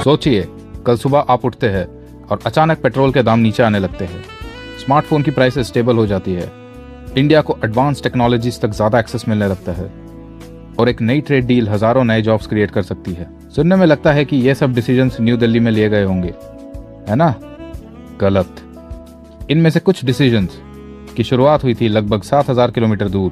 सोचिए, कल सुबह आप उठते हैं और अचानक पेट्रोल के दाम नीचे आने लगते हैं, स्मार्टफोन की प्राइसेस स्टेबल हो जाती है, इंडिया को एडवांस टेक्नोलॉजीज तक ज्यादा एक्सेस मिलने लगता है और एक नई ट्रेड डील हजारों नए जॉब्स क्रिएट कर सकती है। सुनने में लगता है कि ये सब डिसीजंस न्यू दिल्ली में लिए गए होंगे, है ना? गलत। इनमें से कुछ डिसीजंस की शुरुआत हुई थी लगभग 7,000 किलोमीटर दूर,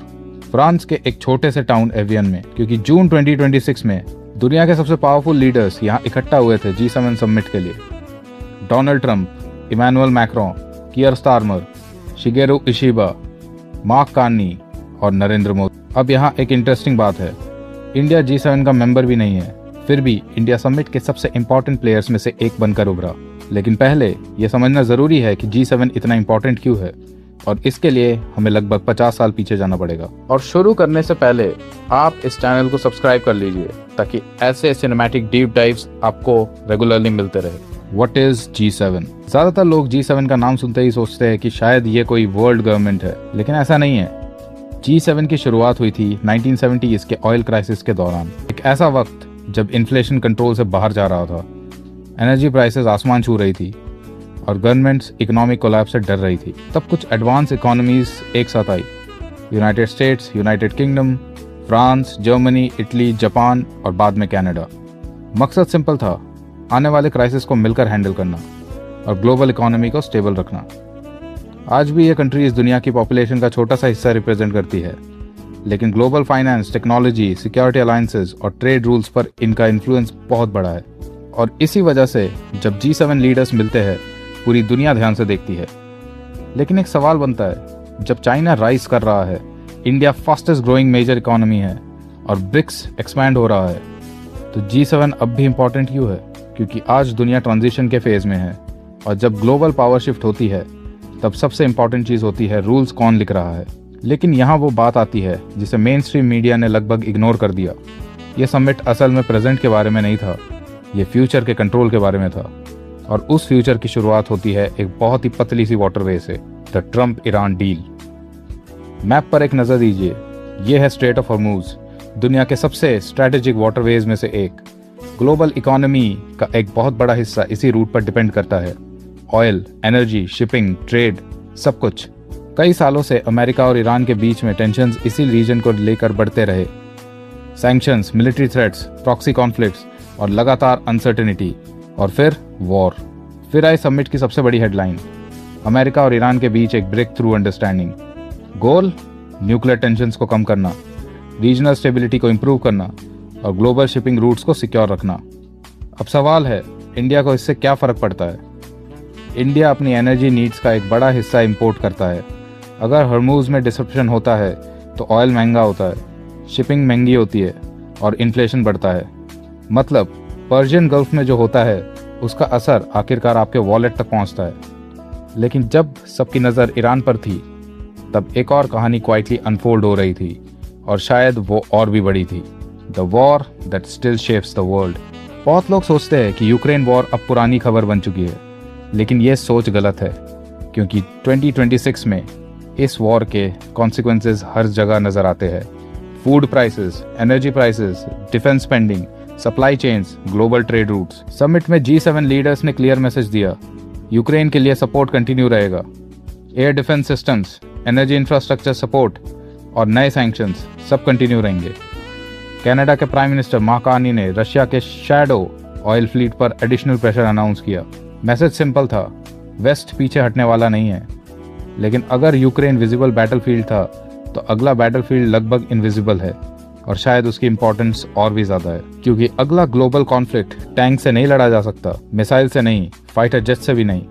फ्रांस के एक छोटे से टाउन एवियन में, क्योंकि जून 2026 में दुनिया के सबसे पावरफुल लीडर्स यहाँ इकट्ठा हुए थे G7 समिट के लिए। Donald Trump, Emmanuel Macron, Keir Starmer, Shigeru Ishiba, Mark Carney और नरेंद्र मोदी। अब यहाँ एक इंटरेस्टिंग बात है, इंडिया G7 का मेंबर भी नहीं है, फिर भी इंडिया समिट के सबसे इंपॉर्टेंट प्लेयर्स में से एक बनकर उभरा। लेकिन पहले यह समझना जरूरी है कि G7 इतना इंपॉर्टेंट क्यों है, और इसके लिए हमें लगभग 50 साल पीछे जाना पड़ेगा। और शुरू करने से पहले आप इस चैनल को सब्सक्राइब कर लीजिए ताकि ऐसे सिनेमैटिक डीप डाइव्स आपको रेगुलरली मिलते रहे। What is G7? ज्यादातर लोग G7 का नाम सुनते ही सोचते हैं कि शायद ये कोई वर्ल्ड गवर्नमेंट है, लेकिन ऐसा नहीं है। G7 की शुरुआत हुई थी 1970s के ऑयल क्राइसिस के दौरान, एक ऐसा वक्त जब इन्फ्लेशन कंट्रोल से बाहर जा रहा था, एनर्जी प्राइसेस आसमान छू रही थी और गवर्नमेंट्स इकोनॉमिक कोलैप्स से डर रही थी। तब कुछ एडवांस इकोनॉमीज एक साथ आई, United States, United Kingdom, France, Germany, Italy, Japan और बाद में कनाडा। मकसद सिंपल था, आने वाले क्राइसिस को मिलकर हैंडल करना और ग्लोबल इकोनॉमी को स्टेबल रखना। आज भी ये कंट्रीज दुनिया की पॉपुलेशन का छोटा सा हिस्सा रिप्रेजेंट करती है, लेकिन global finance, technology, security alliances और ट्रेड रूल्स पर इनका इन्फ्लुएंस बहुत बड़ा है। और इसी वजह से जब G7 लीडर्स मिलते हैं, पूरी दुनिया ध्यान से देखती है। लेकिन एक सवाल बनता है, जब चाइना राइज कर रहा है, India fastest growing major economy है और ब्रिक्स एक्सपैंड हो रहा है, तो G7 अब भी इंपॉर्टेंट क्यों है? क्योंकि आज दुनिया ट्रांजिशन के फेज में है, और जब ग्लोबल पावर शिफ्ट होती है तब सबसे इंपॉर्टेंट चीज होती है रूल्स कौन लिख रहा है। लेकिन यहाँ वो बात आती है जिसे मेन स्ट्रीम मीडिया ने लगभग इग्नोर कर दिया। ये समिट असल में प्रेजेंट के बारे में नहीं था, ये फ्यूचर के कंट्रोल के बारे में था। और उस फ्यूचर की शुरुआत होती है एक बहुत ही पतली सी वाटरवे से, the Trump Iran deal. Map पर एक नजर दीजिए, ये है स्ट्रेट ऑफ हॉर्मूज, दुनिया के सबसे स्ट्रेटेजिक वाटरवेज में से एक। ग्लोबल इकोनॉमी का एक बहुत बड़ा हिस्सा इसी रूट पर डिपेंड करता है। ऑयल, एनर्जी, शिपिंग, ट्रेड, सब कुछ। कई सालों से अमेरिका और ईरान के बीच में टेंशन्स इसी रीजन को लेकर बढ़ते रहे। Sanctions, military threats, proxy conflicts और लगातार अनसर्टेनिटी, और फिर वॉर। फिर आई समिट की सबसे बड़ी हेडलाइन, अमेरिका और ईरान के बीच एक ब्रेक थ्रू अंडरस्टैंडिंग। गोल, न्यूक्लियर टेंशन्स को कम करना, रीजनल स्टेबिलिटी को इंप्रूव करना और ग्लोबल शिपिंग रूट्स को सिक्योर रखना। अब सवाल है, इंडिया को इससे क्या फर्क पड़ता है? इंडिया अपनी एनर्जी नीड्स का एक बड़ा हिस्सा इंपोर्ट करता है। अगर हॉर्मूज में डिसरप्शन होता है तो ऑयल महंगा होता है, शिपिंग महंगी होती है और इन्फ्लेशन बढ़ता है। मतलब पर्शियन गल्फ में जो होता है उसका असर आखिरकार आपके वॉलेट तक पहुंचता है। लेकिन जब सबकी नज़र ईरान पर थी, तब एक और कहानी क्वाइटली अनफोल्ड हो रही थी, और शायद वो और भी बड़ी थी, the war that still shapes the world. बहुत लोग सोचते हैं कि यूक्रेन वॉर अब पुरानी खबर बन चुकी है, लेकिन ये सोच गलत है, क्योंकि 2026 में इस वॉर के कॉन्सिक्वेंसेस हर जगह नजर आते हैं। Food prices, energy prices, defence spending, supply chains, global trade routes. Summit में G7 लीडर्स ने क्लियर मैसेज दिया, यूक्रेन के लिए सपोर्ट कंटिन्यू रहेगा। Air defence systems, energy infrastructure support और नए सैंक्शंस सब कंटिन्यू रहेंगे। कनाडा के प्राइम मिनिस्टर मार्क कार्नी ने रशिया के शैडो ऑयल फ्लीट पर एडिशनल प्रेशर अनाउंस किया। मैसेज सिंपल था, वेस्ट पीछे हटने वाला नहीं है। लेकिन अगर यूक्रेन विजिबल बैटलफील्ड था, तो अगला बैटलफील्ड लगभग इनविजिबल है, और शायद उसकी इंपॉर्टेंस और भी ज्यादा है, क्योंकि अगला ग्लोबल कॉन्फ्लिक्ट टैंक से नहीं लड़ा जा सकता, मिसाइल से नहीं, फाइटर जेट से भी नहीं,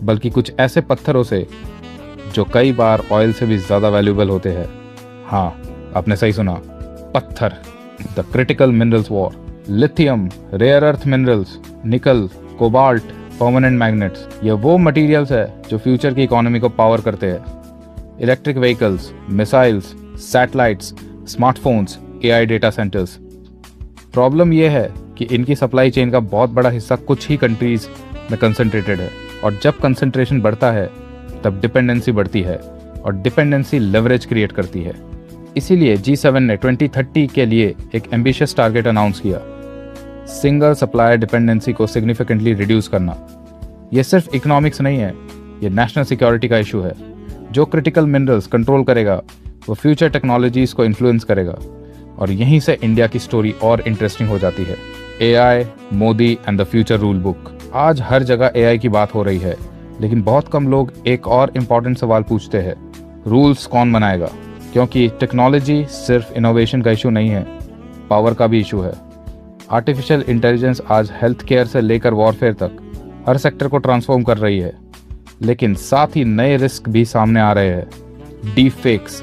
बल्कि कुछ ऐसे पत्थरों से जो कई बार ऑयल से भी ज्यादा वैल्यूएबल होते हैं। हाँ, आपने सही सुना, पत्थर। The critical minerals war. Lithium, rare earth minerals, nickel, cobalt, permanent magnets, ये वो मटेरियल्स है जो फ्यूचर की इकोनॉमी को पावर करते हैं। Electric vehicles, missiles, satellites, smartphones, AI data centres. Problem यह है कि इनकी सप्लाई चेन का बहुत बड़ा हिस्सा कुछ ही कंट्रीज में कंसंट्रेटेड है, और जब कंसंट्रेशन बढ़ता है तब डिपेंडेंसी बढ़ती है, और डिपेंडेंसी लेवरेज क्रिएट करती है। इसीलिए G7 ने 2030 के लिए एक एम्बिशियस टारगेट अनाउंस किया। सिंगल सप्लायर डिपेंडेंसी को सिग्निफिकेंटली रिड्यूस करना। ये सिर्फ इकोनॉमिक्स नहीं है, ये नेशनल सिक्योरिटी का इशू है। जो क्रिटिकल मिनरल्स कंट्रोल करेगा वो फ्यूचर टेक्नोलॉजीज को इन्फ्लुएंस करेगा। और यहीं से इंडिया की स्टोरी और इंटरेस्टिंग हो जाती है। AI, Modi and the future rule book. आज हर जगह AI की बात हो रही है, लेकिन बहुत कम लोग एक और इम्पॉर्टेंट सवाल पूछते हैं, रूल्स कौन बनाएगा? क्योंकि टेक्नोलॉजी सिर्फ इनोवेशन का इशू नहीं है, पावर का भी इशू है। आर्टिफिशियल इंटेलिजेंस आज हेल्थ केयर से लेकर वॉरफेयर तक हर सेक्टर को ट्रांसफॉर्म कर रही है, लेकिन साथ ही नए रिस्क भी सामने आ रहे हैं। Deep fakes,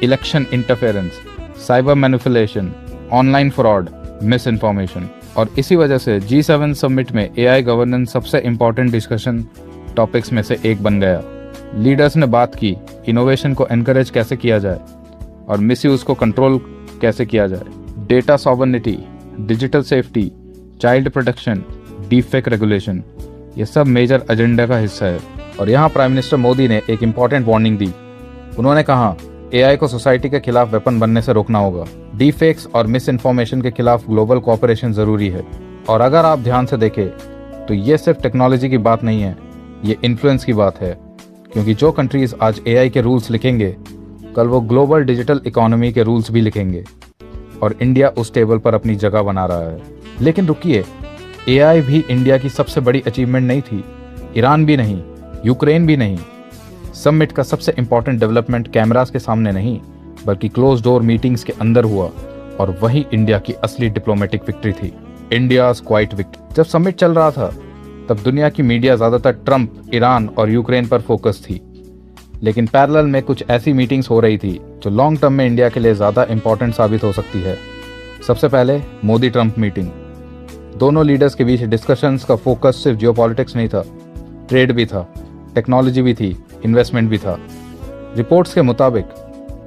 election interference, cyber manipulation, online fraud, miss information. और इसी वजह से G7 समिट में AI गवर्नेंस सबसे इम्पोर्टेंट डिस्कशन टॉपिक्स में से एक बन गया। लीडर्स ने बात की इनोवेशन को एनकरेज कैसे किया जाए और मिसयूज को कंट्रोल कैसे किया जाए। Data sovereignty, digital safety, child protection, deep fake regulation, ये सब मेजर एजेंडा का हिस्सा है। और यहाँ प्राइम मिनिस्टर मोदी ने एक इम्पॉर्टेंट वार्निंग दी। उन्होंने कहा AI को सोसाइटी के खिलाफ वेपन बनने से रोकना होगा। डीप फेक्स और मिस इन्फॉर्मेशन के खिलाफ ग्लोबल कोऑपरेशन जरूरी है। और अगर आप ध्यान से देखें तो ये सिर्फ टेक्नोलॉजी की बात नहीं है, ये इन्फ्लुएंस की बात है। क्योंकि जो कंट्रीज आज AI के रूल्स लिखेंगे, कल वो ग्लोबल डिजिटल इकोनॉमी के रूल्स भी लिखेंगे। और इंडिया उस टेबल पर अपनी जगह बना रहा है। लेकिन रुकिए, AI भी इंडिया की सबसे बड़ी अचीवमेंट नहीं थी। ईरान भी नहीं, यूक्रेन भी नहीं। समिट का सबसे इंपॉर्टेंट डेवलपमेंट कैमरास के सामने नहीं, बल्कि क्लोज डोर मीटिंग्स के अंदर हुआ। और वही इंडिया की असली डिप्लोमेटिक विक्ट्री थी, इंडियाज क्वाइट विक्ट्री। जब समिट चल रहा था तब दुनिया की मीडिया ज्यादातर ट्रंप, ईरान और यूक्रेन पर फोकस थी। लेकिन पैरेलल में कुछ ऐसी मीटिंग्स हो रही थी जो लॉन्ग टर्म में इंडिया के लिए ज्यादा इंपॉर्टेंट साबित हो सकती है। सबसे पहले मोदी ट्रंप मीटिंग। दोनों लीडर्स के बीच डिस्कशंस का फोकस सिर्फ जियोपॉलिटिक्स नहीं था, ट्रेड भी था, टेक्नोलॉजी भी थी, इन्वेस्टमेंट भी था। रिपोर्ट्स के मुताबिक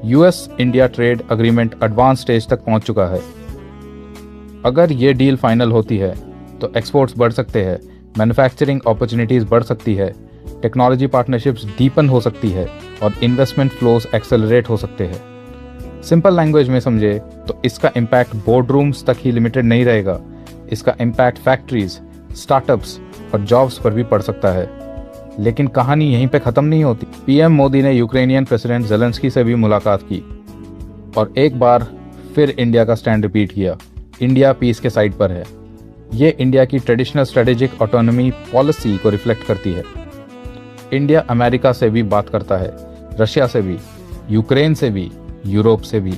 US India trade agreement advance stage तक पहुंच चुका है। अगर ये डील फाइनल होती है तो एक्सपोर्ट्स बढ़ सकते हैं, मैन्युफैक्चरिंग अपॉर्चुनिटीज बढ़ सकती है, टेक्नोलॉजी पार्टनरशिप्स डीपन हो सकती है और इन्वेस्टमेंट फ्लोज एक्सेलरेट हो सकते हैं। सिंपल लैंग्वेज में समझे तो इसका इम्पैक्ट बोर्ड रूम्स तक ही लिमिटेड नहीं रहेगा, इसका इम्पैक्ट फैक्ट्रीज, स्टार्टअप्स और जॉब्स पर भी पड़ सकता है। लेकिन कहानी यहीं पे खत्म नहीं होती। PM मोदी ने यूक्रेनियन प्रेसिडेंट ज़ेलेंस्की से भी मुलाकात की और एक बार फिर इंडिया का स्टैंड रिपीट किया, इंडिया पीस के साइड पर है। ये इंडिया की ट्रेडिशनल स्ट्रेटेजिक ऑटोनॉमी पॉलिसी को रिफ्लेक्ट करती है। इंडिया अमेरिका से भी बात करता है, रशिया से भी, यूक्रेन से भी, यूरोप से भी,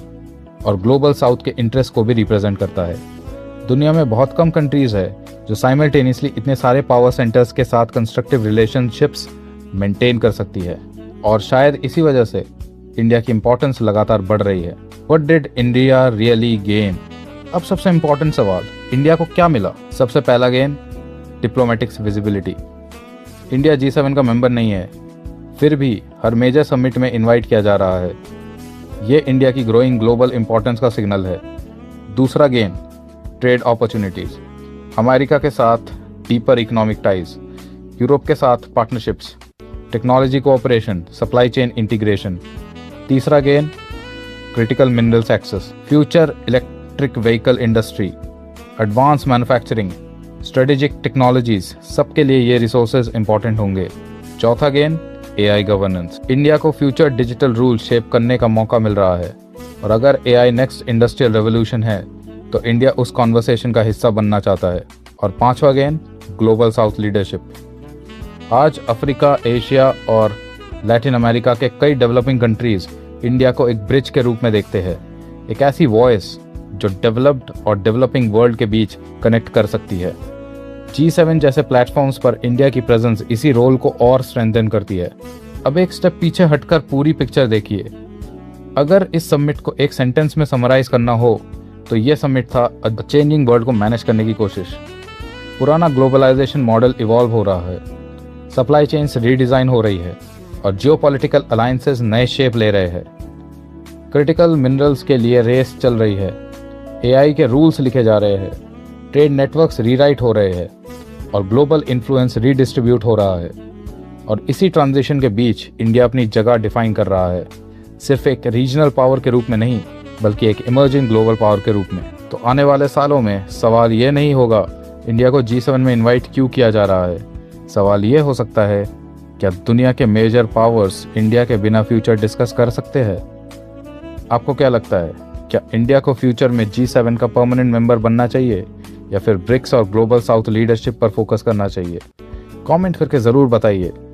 और ग्लोबल साउथ के इंटरेस्ट को भी रिप्रेजेंट करता है। दुनिया में बहुत कम कंट्रीज है जो साइमल्टेनियसली इतने सारे पावर सेंटर्स के साथ कंस्ट्रक्टिव रिलेशनशिप्स मेंटेन कर सकती है। और शायद इसी वजह से इंडिया की इंपॉर्टेंस लगातार बढ़ रही है। What did India really gain? अब सबसे इंपॉर्टेंट सवाल, इंडिया को क्या मिला? सबसे पहला गेन, डिप्लोमेटिक्स विजिबिलिटी। इंडिया G7 का मेंबर नहीं है, फिर भी हर मेजर समिट में इनवाइट किया जा रहा है। ये इंडिया की ग्रोइंग ग्लोबल इंपॉर्टेंस का सिग्नल है। दूसरा गेन, ट्रेड अपॉर्चुनिटीज। अमेरिका के साथ डीपर इकोनॉमिक टाइज, यूरोप के साथ partnerships, technology cooperation, supply chain integration. तीसरा gain, critical minerals access, future electric vehicle industry, advance manufacturing, strategic technologies, सबके लिए ये रिसोर्सेज इंपॉर्टेंट होंगे। चौथा गेन, AI गवर्नेंस। इंडिया को फ्यूचर डिजिटल रूल शेप करने का मौका मिल रहा है और अगर AI नेक्स्ट इंडस्ट्रियल रेवोल्यूशन है तो इंडिया उस कॉन्वर्सेशन का हिस्सा बनना चाहता है। और पांचवा गेन, ग्लोबल साउथ लीडरशिप। आज अफ्रीका, एशिया और लैटिन अमेरिका के कई डेवलपिंग कंट्रीज इंडिया को एक ब्रिज के रूप में देखते हैं, एक ऐसी वॉइस जो डेवलप्ड और डेवलपिंग वर्ल्ड के बीच कनेक्ट कर सकती है। G7 जैसे प्लेटफॉर्म्स पर इंडिया की प्रेजेंस इसी रोल को और स्ट्रेंथन करती है। अब एक स्टेप पीछे हटकर पूरी पिक्चर देखिए। अगर इस समिट को एक सेंटेंस में समराइज करना हो तो ये समिट था चेंजिंग वर्ल्ड को मैनेज करने की कोशिश। पुराना ग्लोबलाइजेशन मॉडल इवॉल्व हो रहा है, सप्लाई चेन्स रीडिजाइन हो रही है और जियोपॉलिटिकल अलायंसेस नए शेप ले रहे हैं। क्रिटिकल मिनरल्स के लिए रेस चल रही है, AI के रूल्स लिखे जा रहे हैं, ट्रेड नेटवर्क्स रीराइट हो रहे हैं और ग्लोबल इन्फ्लुएंस रीडिस्ट्रीब्यूट हो रहा है। और इसी ट्रांजिशन के बीच इंडिया अपनी जगह डिफाइन कर रहा है, सिर्फ एक रीजनल पावर के रूप में नहीं बल्कि एक इमर्जिंग ग्लोबल पावर के रूप में। तो आने वाले सालों में सवाल ये नहीं होगा इंडिया को G7 में इनवाइट क्यों किया जा रहा है। सवाल ये हो सकता है, क्या दुनिया के मेजर पावर्स इंडिया के बिना फ्यूचर डिस्कस कर सकते हैं? आपको क्या लगता है, क्या इंडिया को फ्यूचर में G7 का परमानेंट मेंबर बनना चाहिए या फिर ब्रिक्स और ग्लोबल साउथ लीडरशिप पर फोकस करना चाहिए? कमेंट करके ज़रूर बताइए।